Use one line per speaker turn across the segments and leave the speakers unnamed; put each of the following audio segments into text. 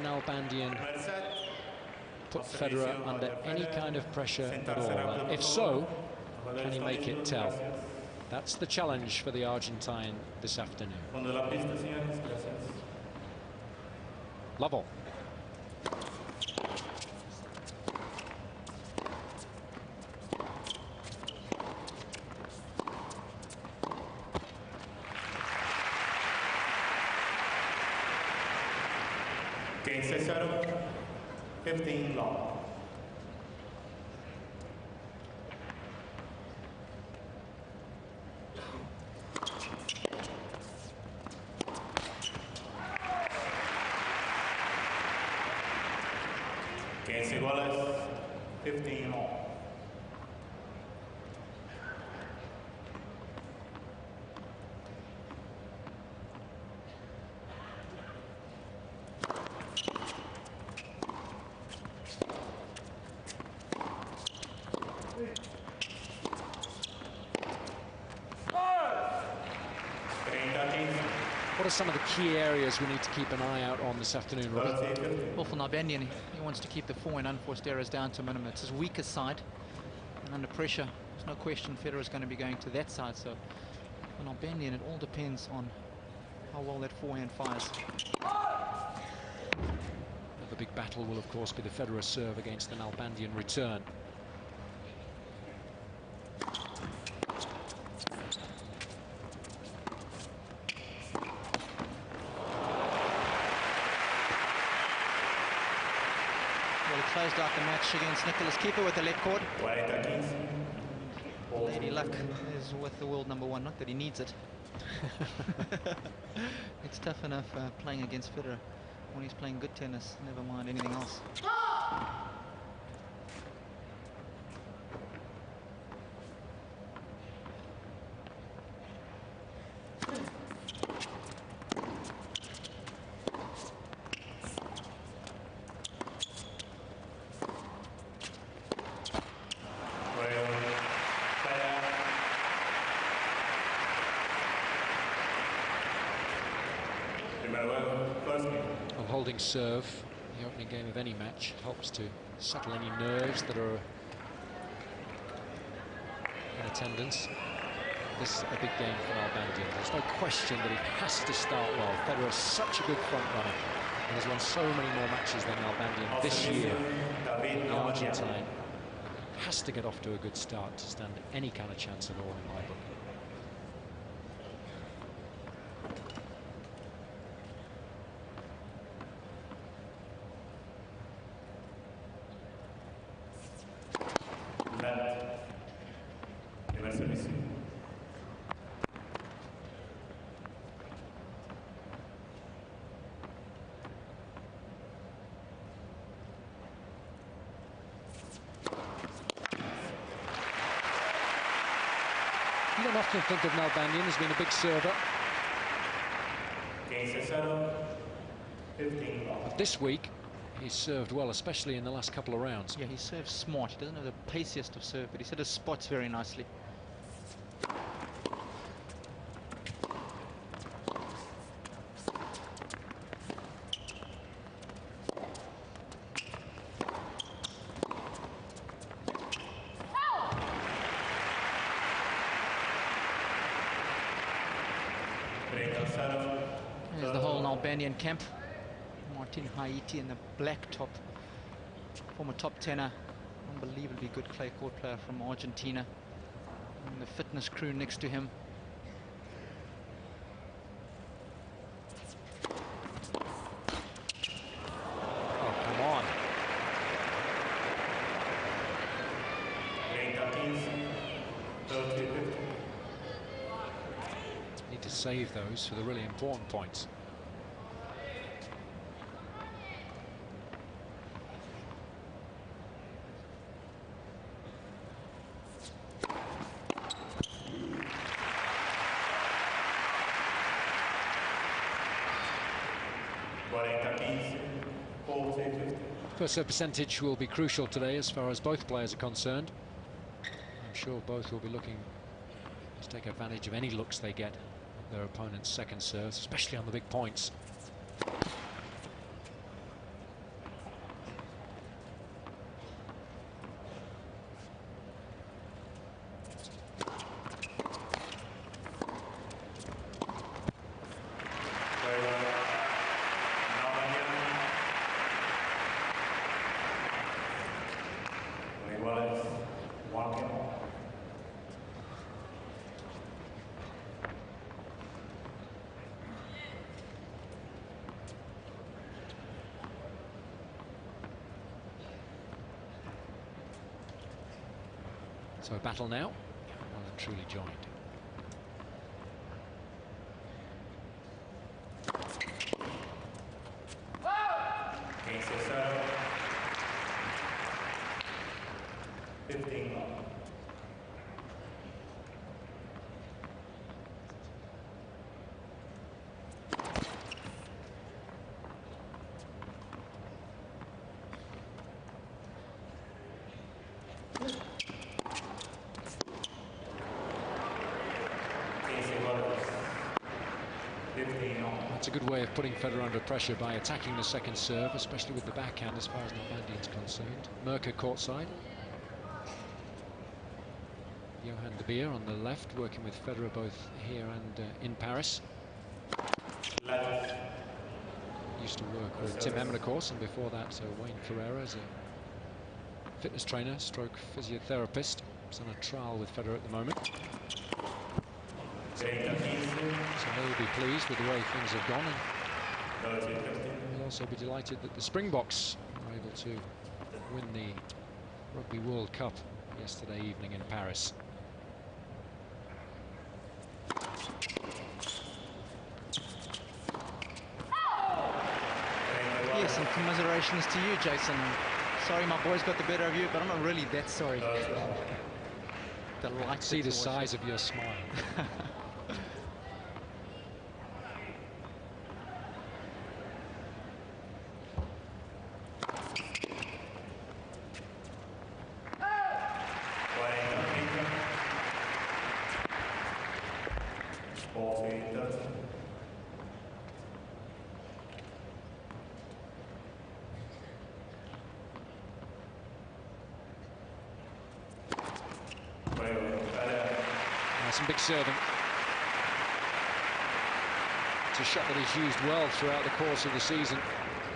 Nalbandian put Federer under any kind of pressure at all? If so, can he make it tell? That's the challenge for the Argentine this afternoon. Lovell.
Game 15 long. Game iguales 15 long.
What are some of the key areas we need to keep an eye out on this afternoon, Robbie?
Well, for Nalbandian, he wants to keep the forehand unforced errors down to a minimum. It's his weakest side, and under pressure, there's no question Federer is going to be going to that side. So for Nalbandian, it all depends on how well that forehand fires.
The big battle will, of course, be the Federer serve against the Nalbandian return.
Closed out the match against Nicholas Keeper with the left cord. Lady Luck is with the world #1, not that he needs it. It's tough enough playing against Federer when he's playing good tennis, never mind anything else.
Well, holding serve, the opening game of any match, helps to settle any nerves that are in attendance. This is a big game for Nalbandian. There's no question that he has to start well. Federer is such a good front runner and has won so many more matches than Nalbandian this year. The Argentine has to get off to a good start to stand any kind of chance at all in my book. You don't often think of Nalbandian as being a big server. But this week, he's served well, especially in the last couple of rounds.
Yeah, he serves smart. He doesn't have the paciest of serve, but he set his spots very nicely. There's the whole Nalbandian camp. Martin Haiti in the black top, former top tenor, unbelievably good clay court player from Argentina, and the fitness crew next to him.
Oh, come on. Need to save those for the really important points. First serve percentage will be crucial today as far as both players are concerned. I'm sure both will be looking to take advantage of any looks they get at their opponent's second serves, especially on the big points. So a battle now, well and truly joined. That's a good way of putting Federer under pressure by attacking the second serve, especially with the backhand as far as Nalbandian's concerned. Merker courtside. Johan de Beer on the left, working with Federer both here and in Paris. Used to work with Tim Emmen, of course, and before that Wayne Ferreira as a fitness trainer stroke physiotherapist. He's on a trial with Federer at the moment. So he'll be pleased with the way things have gone, and he'll also be delighted that the Springboks were able to win the Rugby World Cup yesterday evening in Paris.
Yes, and commiserations to you, Jason. Sorry my boys got the better of you, but I'm not really that sorry. Delighted
See the size of your smile. Some big serving. It's a shot that he's used well throughout the course of the season,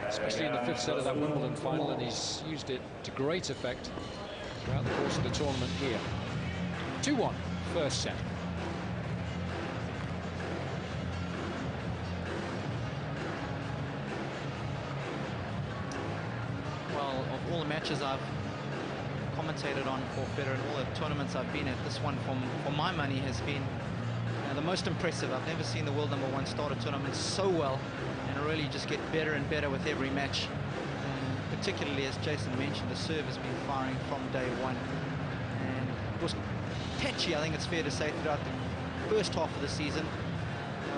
especially in the fifth set of that Wimbledon final, and he's used it to great effect throughout the course of the tournament here. 2-1, first set.
Well, of all the matches I've commentated on for Federer and all the tournaments I've been at, this one for my money has been the most impressive. I've never seen the world #1 start a tournament so well and really just get better and better with every match. And particularly, as Jason mentioned, the serve has been firing from day one, and it was patchy, I think it's fair to say, throughout the first half of the season.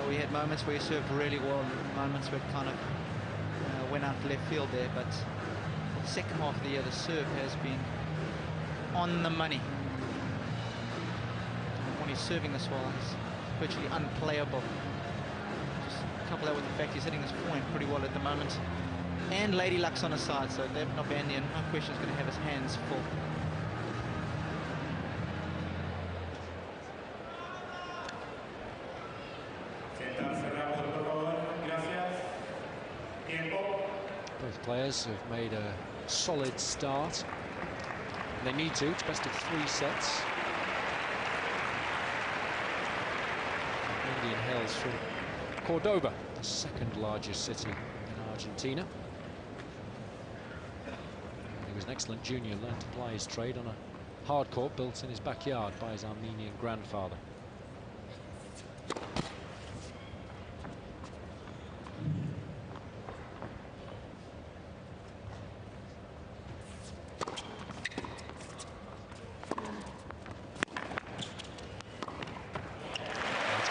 We had moments where he served really well, moments where it kind of went out left field there, but the second half of the year the serve has been on the money. And when he's serving this well, he's virtually unplayable. Just couple that with the fact he's hitting his point pretty well at the moment. And Lady Luck's on his side, so David Nalbandian, no question, is going to have his hands full.
Both players have made a solid start. They need to. It's best of 3 sets. Indian hails from Cordoba, the second largest city in Argentina. He was an excellent junior, learned to ply his trade on a hard court built in his backyard by his Armenian grandfather.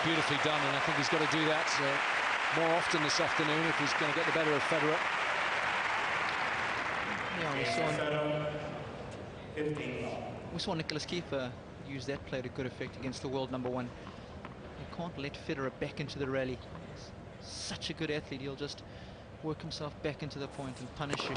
Beautifully done, and I think he's got to do that more often this afternoon if he's going to get the better of Federer.
Yeah, we saw Nicholas Kiefer use that play to good effect against the world #1. You can't let Federer back into the rally. He's such a good athlete, he'll just work himself back into the point and punish you.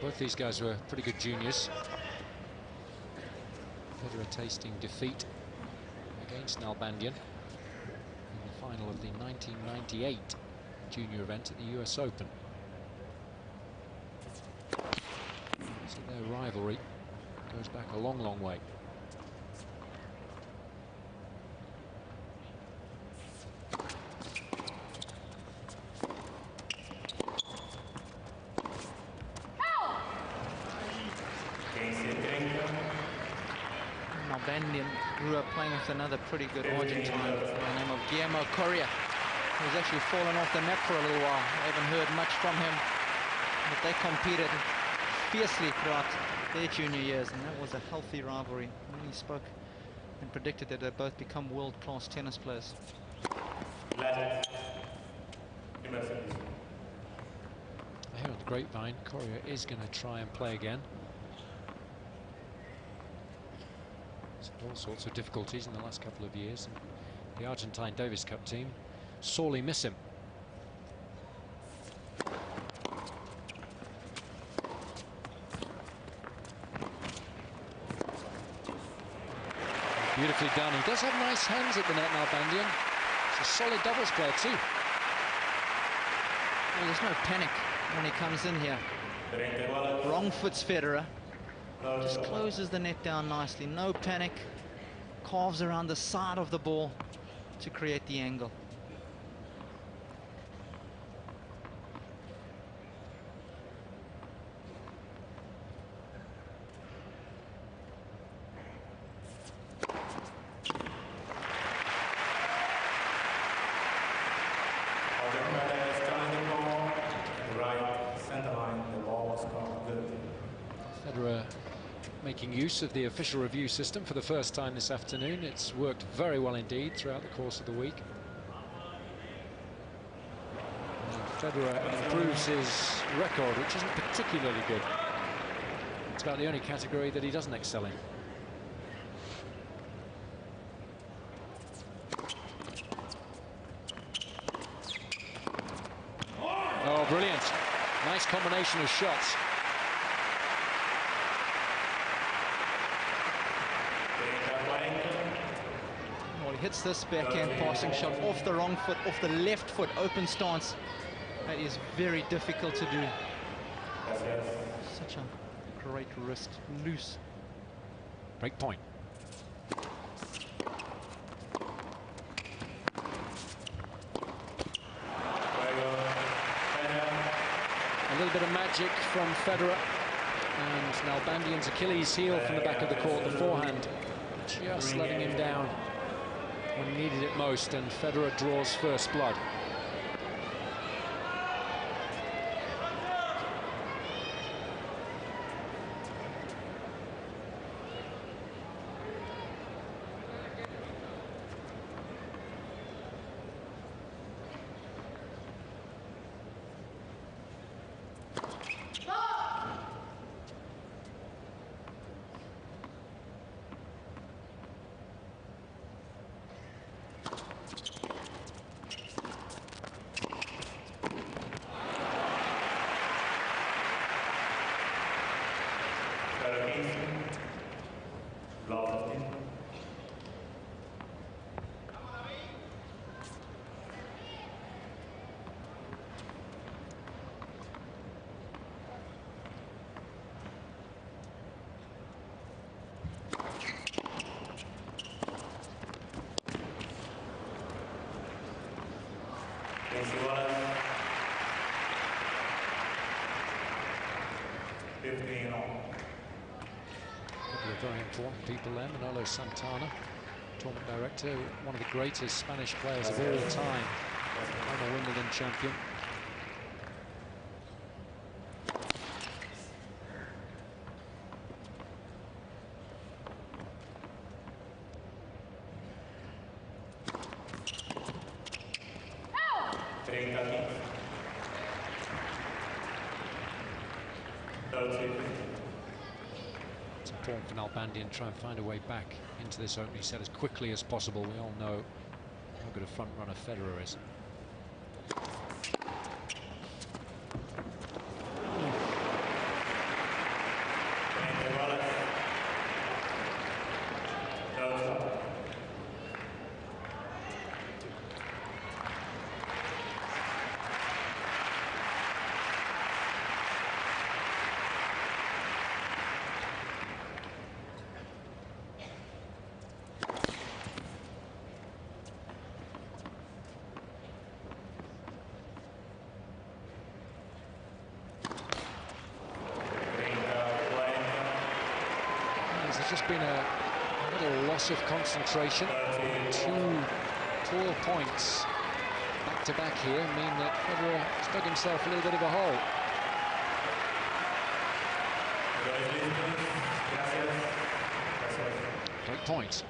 Both these guys were pretty good juniors. Federer tasting defeat against Nalbandian in the final of the 1998 junior event at the US Open. So their rivalry goes back a long, long way.
Nalbandian grew up playing with another pretty good Argentine by the name of Guillermo Coria, who's actually fallen off the map for a little while. I haven't heard much from him, but they competed fiercely throughout their junior years, and that was a healthy rivalry. Many spoke and predicted that they'd both become world-class tennis players.
I hear on the grapevine, Coria is going to try and play again. He's had all sorts of difficulties in the last couple of years, and the Argentine Davis Cup team sorely miss him. Beautifully done. He does have nice hands at the net, Nalbandian. He's a solid doubles player too.
Well, there's no panic when he comes in here. Wrong foots Federer. Just closes the net down nicely. No panic. Carves around the side of the ball to create the angle.
Federer making use of the official review system for the first time this afternoon. It's worked very well indeed throughout the course of the week. And Federer improves his record, which isn't particularly good. It's about the only category that he doesn't excel in. Oh, brilliant. Nice combination of shots.
Well, he hits this backhand passing shot off the wrong foot, off the left foot, open stance. That is very difficult to do. Such a great wrist, loose.
Break point. A little bit of magic from Federer, and Nalbandian's Achilles heel from the back of the court, the forehand, just letting him down when he needed it most, and Federer draws first blood. Very important people there. Manolo Santana, tournament director, one of the greatest Spanish players of all time, former Wimbledon champion. It's important for Nalbandian to try and find a way back into this opening set as quickly as possible. We all know how good a front runner Federer is. been a little loss of concentration. 2 poor points back-to-back here mean that Federer has dug himself a little bit of a hole. Great point.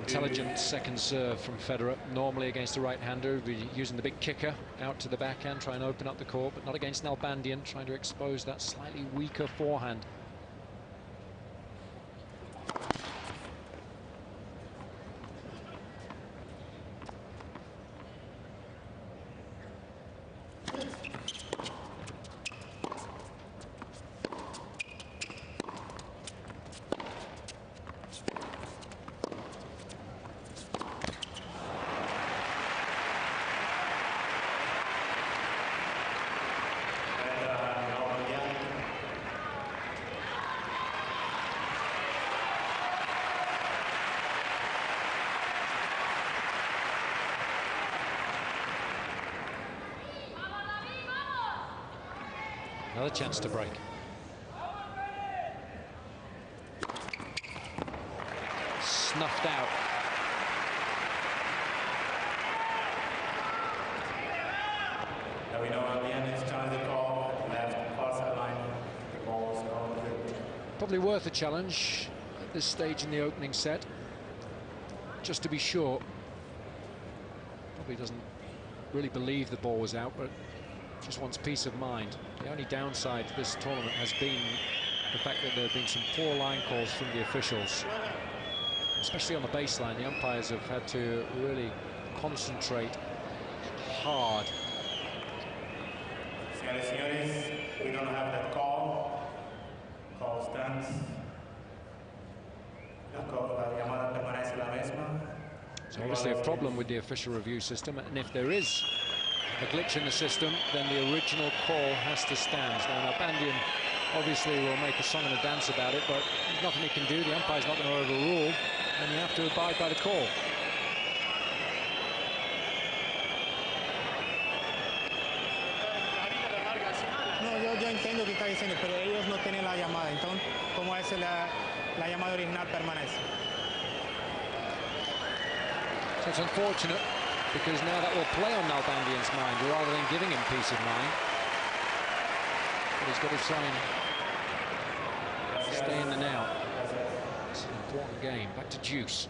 Intelligent second serve from Federer. Normally against the right-hander, he'd be using the big kicker out to the backhand, try and open up the court, but not against Nalbandian, trying to expose that slightly weaker forehand. Another chance to break. Snuffed out.
Now we know Nalbandian is trying to call left far sideline. The ball is on the field.
Probably worth a challenge at this stage in the opening set. Just to be sure. Probably doesn't really believe the ball was out, but just wants peace of mind. The only downside to this tournament has been the fact that there have been some poor line calls from the officials. Especially on the baseline, the umpires have had to really concentrate hard.
Señores, señores, we don't have that call. Call stands. La llamada permanece la misma.
It's obviously a problem with the official review system, and if there is a glitch in the system, then the original call has to stand. Now, Nalbandian obviously will make a song and a dance about it, but there's nothing he can do. The umpire's not going to overrule, and you have to abide by the call.
No, yo entiendo que está diciendo, pero ellos no tienen la llamada, entonces, ¿cómo es la llamada original permanece?
So it's unfortunate, because now that will play on Nalbandian's mind rather than giving him peace of mind. But he's got to try and stay in the now. It's an important game. Back to deuce.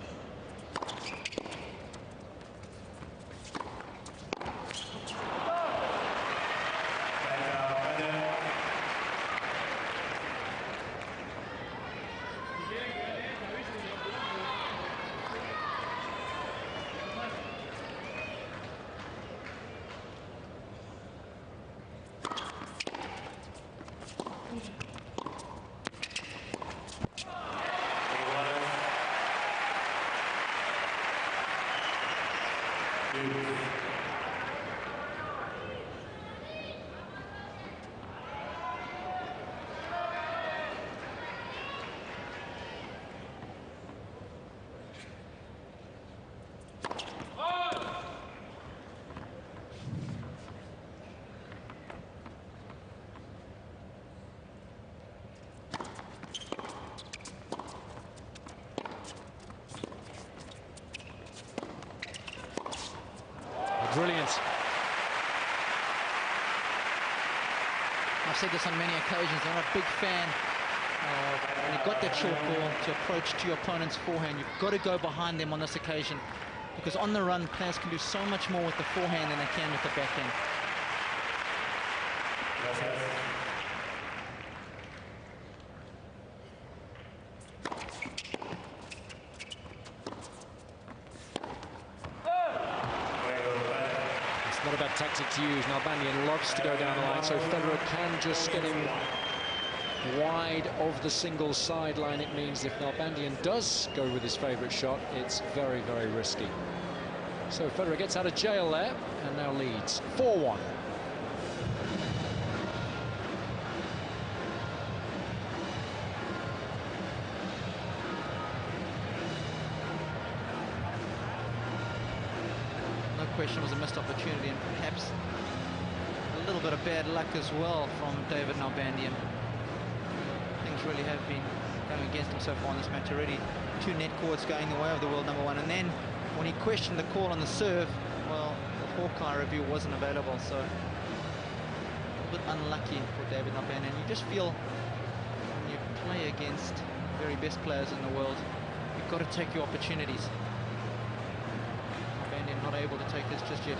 Brilliant.
I've said this on many occasions, I'm a big fan of when you've got that short ball to approach to your opponent's forehand, you've got to go behind them on this occasion, because on the run, players can do so much more with the forehand than they can with the backhand.
Not a bad tactic to use. Nalbandian loves to go down the line, so Federer can just get him wide of the single sideline. It means if Nalbandian does go with his favourite shot, it's very, very risky. So Federer gets out of jail there and now leads 4-1.
No question it was a missed opportunity, and perhaps a little bit of bad luck as well from David Nalbandian. Things really have been going against him so far in this match already. 2 net courts going the way of the world number 1, and then when he questioned the call on the serve, well, the Hawkeye review wasn't available, so a bit unlucky for David Nalbandian. You just feel when you play against the very best players in the world, you've got to take your opportunities. Nalbandian not able to take this just yet.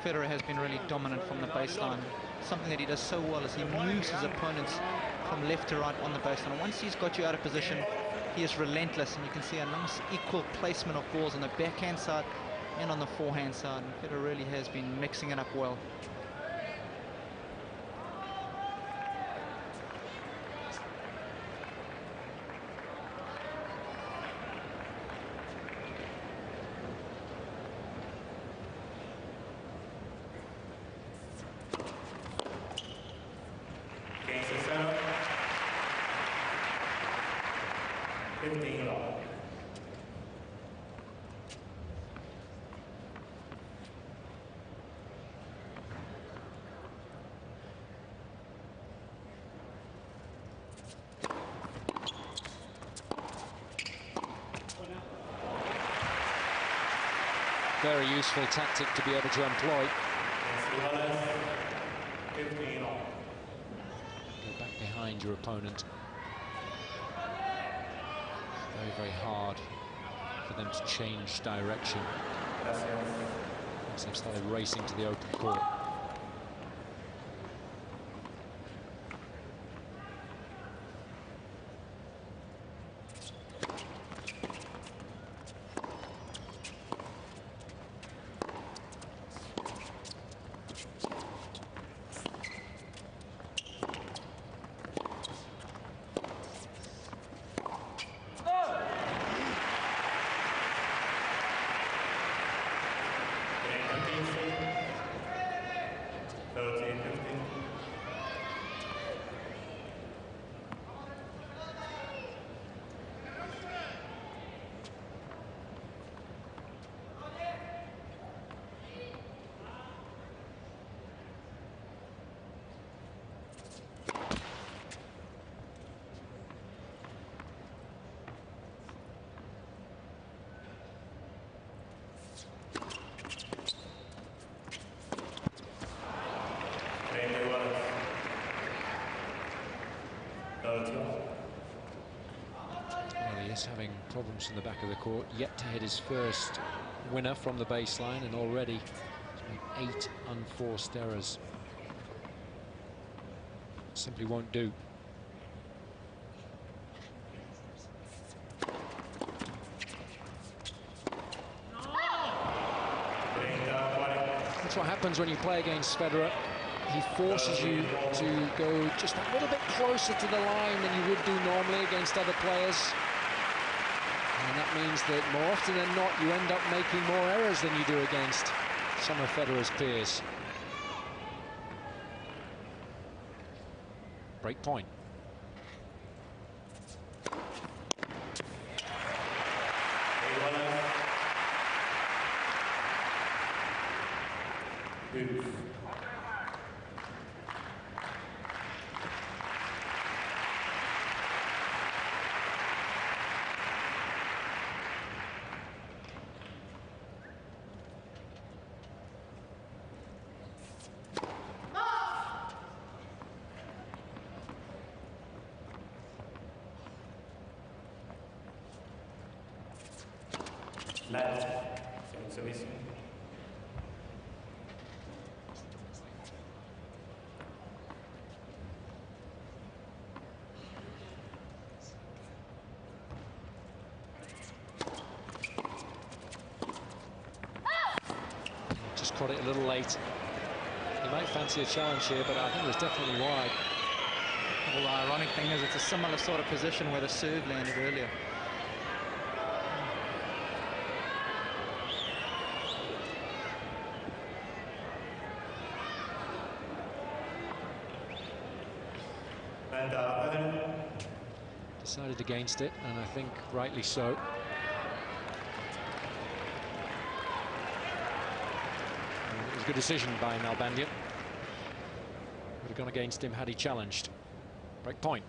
Federer has been really dominant from the baseline. Something that he does so well is he moves his opponents from left to right on the baseline. Once he's got you out of position, he is relentless, and you can see a nice equal placement of balls on the backhand side and on the forehand side. And Federer really has been mixing it up well.
Very useful tactic to be able to employ. Go back behind your opponent. Very, very hard for them to change direction. As they've started racing to the open court. Well, he is having problems in the back of the court, yet to hit his first winner from the baseline, and already he's made 8 unforced errors. Simply won't do. That's what happens when you play against Federer. He forces you to go just a little bit closer to the line than you would do normally against other players. And that means that more often than not, you end up making more errors than you do against some of Federer's peers. Break point.
Left, service.
prod it a little late. He might fancy a challenge here, but I think it was definitely wide.
Well, the ironic thing is it's a similar sort of position where the serve landed earlier.
Decided against it, and I think rightly so. And it was a good decision by Nalbandian. Would have gone against him had he challenged. Break point.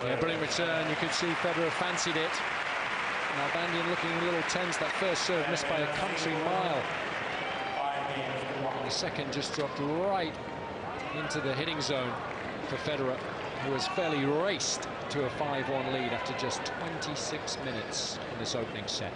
Yeah, brilliant return. You could see Federer fancied it. Nalbandian looking a little tense. That first serve missed by a country mile. And the second just dropped right into the hitting zone for Federer, who has fairly raced to a 5-1 lead after just 26 minutes in this opening set.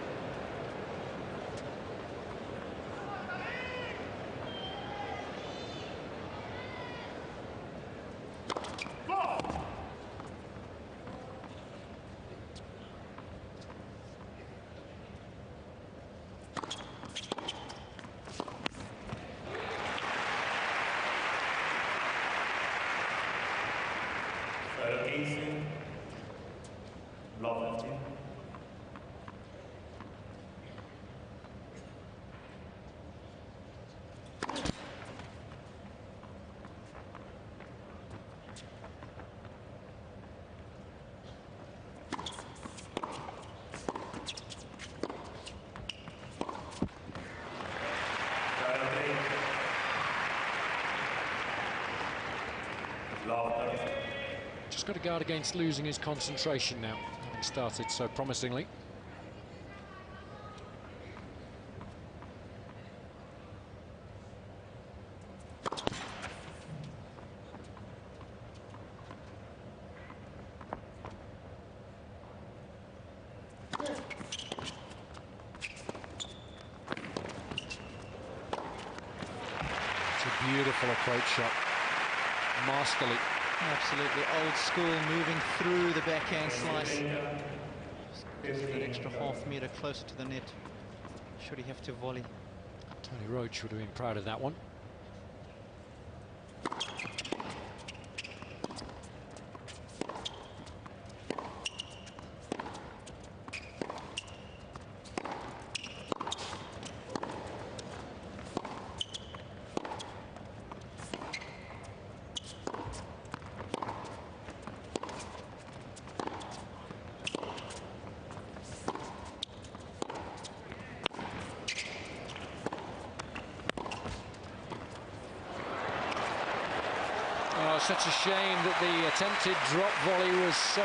Just got to guard against losing his concentration now, having started so promisingly. It's a beautiful approach shot, masterly.
Absolutely old school, moving through the backhand slice. Just that extra half meter closer to the net. Should he have to volley?
Tony Roach would have been proud of that one. Oh, such a shame that the attempted drop volley was so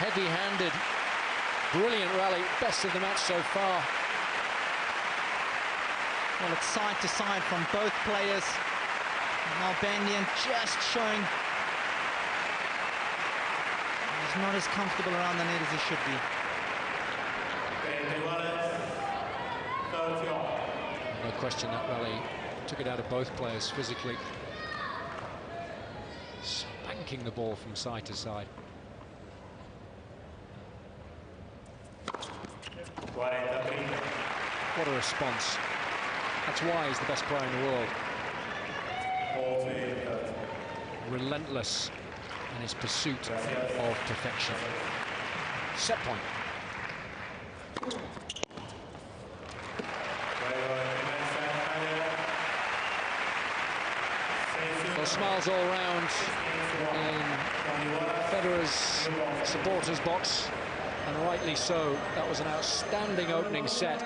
heavy-handed. Brilliant rally, best of the match so far.
Well, it's side to side from both players. Nalbandian just showing he's not as comfortable around the net as he should be.
No question that rally took it out of both players physically. Spanking the ball from side to side. What a response. That's why he's the best player in the world. Relentless in his pursuit of perfection. Set point. Well, smiles all round in Federer's supporters box, and rightly so. That was an outstanding opening set.